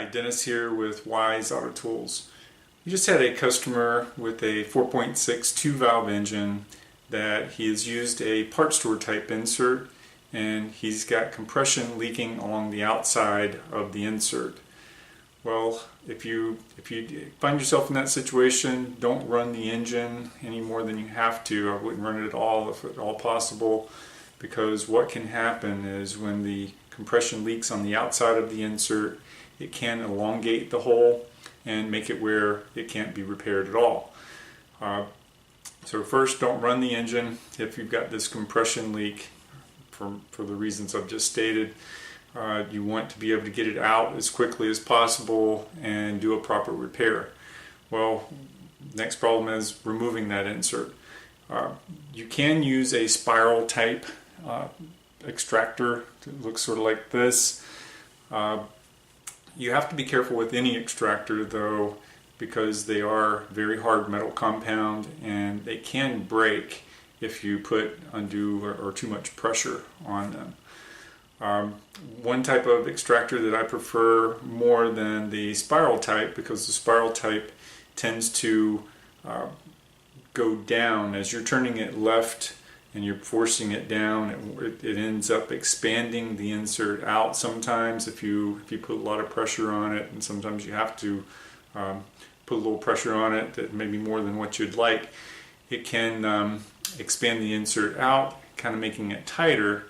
Hi, Dennis here with Wise Auto Tools. We just had a customer with a 4.6 two-valve engine that he has used a part store type insert, and he's got compression leaking along the outside of the insert. Well, if you find yourself in that situation, don't run the engine any more than you have to. I wouldn't run it at all if at all possible, because what can happen is when the compression leaks on the outside of the insert, it can elongate the hole and make it where it can't be repaired at all. So first, don't run the engine if you've got this compression leak for the reasons I've just stated. You want to be able to get it out as quickly as possible and do a proper repair. Well, next problem is removing that insert. You can use a spiral type extractor. It looks sort of like this. You have to be careful with any extractor though, because they are very hard metal compound and they can break if you put undue or too much pressure on them. One type of extractor that I prefer more than the spiral type, because the spiral type tends to go down as you're turning it left and you're forcing it down. It ends up expanding the insert out sometimes if you put a lot of pressure on it, and sometimes you have to put a little pressure on it, that maybe more than what you'd like. It can expand the insert out, kind of making it tighter.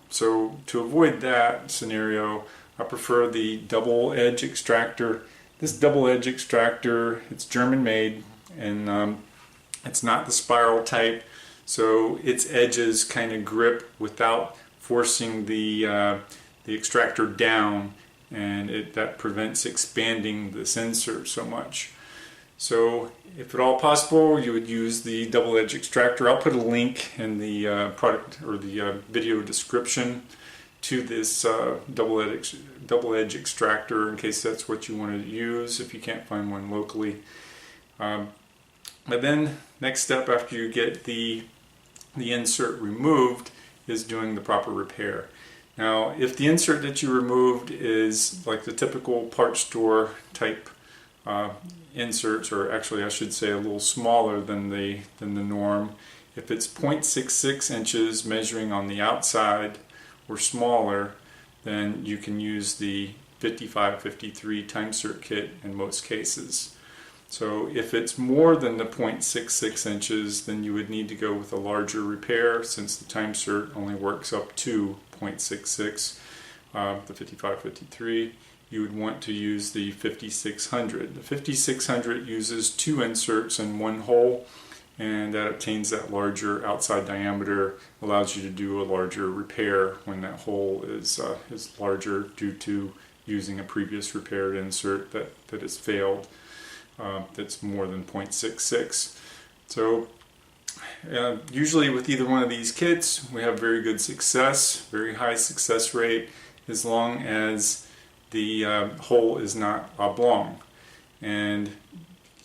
So to avoid that scenario, I prefer the double edge extractor. This double edge extractor, it's German made, and it's not the spiral type, so its edges kind of grip without forcing the extractor down, and that prevents expanding this insert so much. So if at all possible, you would use the double edge extractor. I'll put a link in the product or the video description to this double edge extractor in case that's what you want to use if you can't find one locally. But then next step after you get the insert removed is doing the proper repair. Now, if the insert that you removed is like the typical part store type inserts, or actually I should say a little smaller than the norm, if it's 0.66 inches measuring on the outside or smaller, then you can use the 55-53 Timesert kit in most cases. So if it's more than the 0.66 inches, then you would need to go with a larger repair, since the Timesert only works up to 0.66, the 55-53. You would want to use the 5600. The 5600 uses two inserts in one hole, and that obtains that larger outside diameter, allows you to do a larger repair when that hole is larger due to using a previous repaired insert that has failed. That's more than 0.66. So usually with either one of these kits we have very good success, very high success rate, as long as the hole is not oblong. And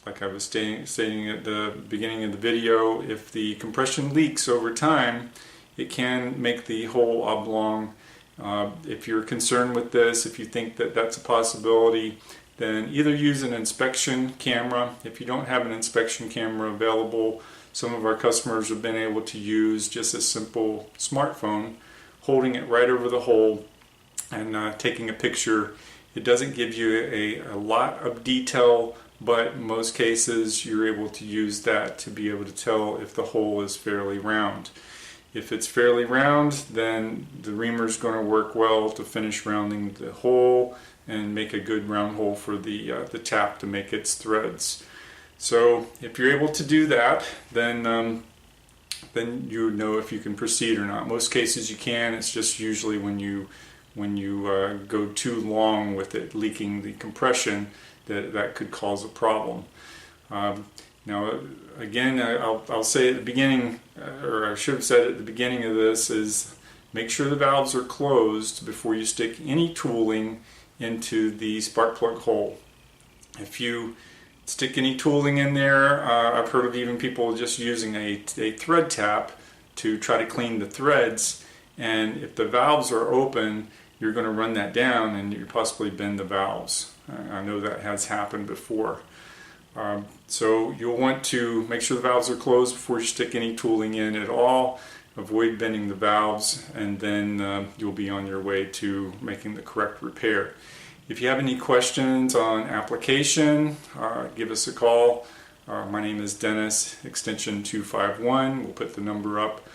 like I was stating at the beginning of the video, if the compression leaks over time, it can make the hole oblong. If you're concerned with this, if you think that that's a possibility, then either use an inspection camera. If you don't have an inspection camera available, some of our customers have been able to use just a simple smartphone, holding it right over the hole and taking a picture. It doesn't give you a lot of detail, but in most cases you're able to use that to be able to tell if the hole is fairly round. If it's fairly round, then the reamer is going to work well to finish rounding the hole and make a good round hole for the tap to make its threads. So if you're able to do that, then you know if you can proceed or not. Most cases you can. It's just usually when you go too long with it leaking the compression that could cause a problem. Now again, I'll say at the beginning, or I should have said at the beginning of this, is make sure the valves are closed before you stick any tooling into the spark plug hole. If you stick any tooling in there, I've heard of even people just using a thread tap to try to clean the threads, and if the valves are open you're going to run that down and you possibly bend the valves. I know that has happened before. So you'll want to make sure the valves are closed before you stick any tooling in at all. Avoid bending the valves, and then you'll be on your way to making the correct repair. If you have any questions on application, give us a call. My name is Dennis, extension 251. We'll put the number up.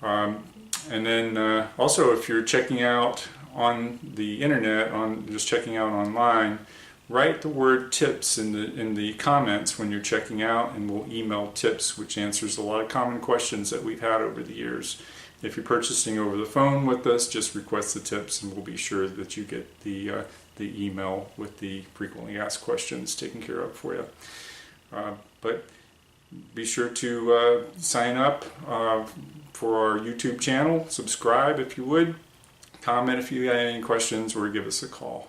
And then also, if you're checking out on the internet, just checking out online, write the word tips in the comments when you're checking out, and we'll email tips, which answers a lot of common questions that we've had over the years. If you're purchasing over the phone with us, just request the tips, and we'll be sure that you get the email with the frequently asked questions taken care of for you. But be sure to sign up for our YouTube channel, subscribe if you would, comment if you have any questions, or give us a call.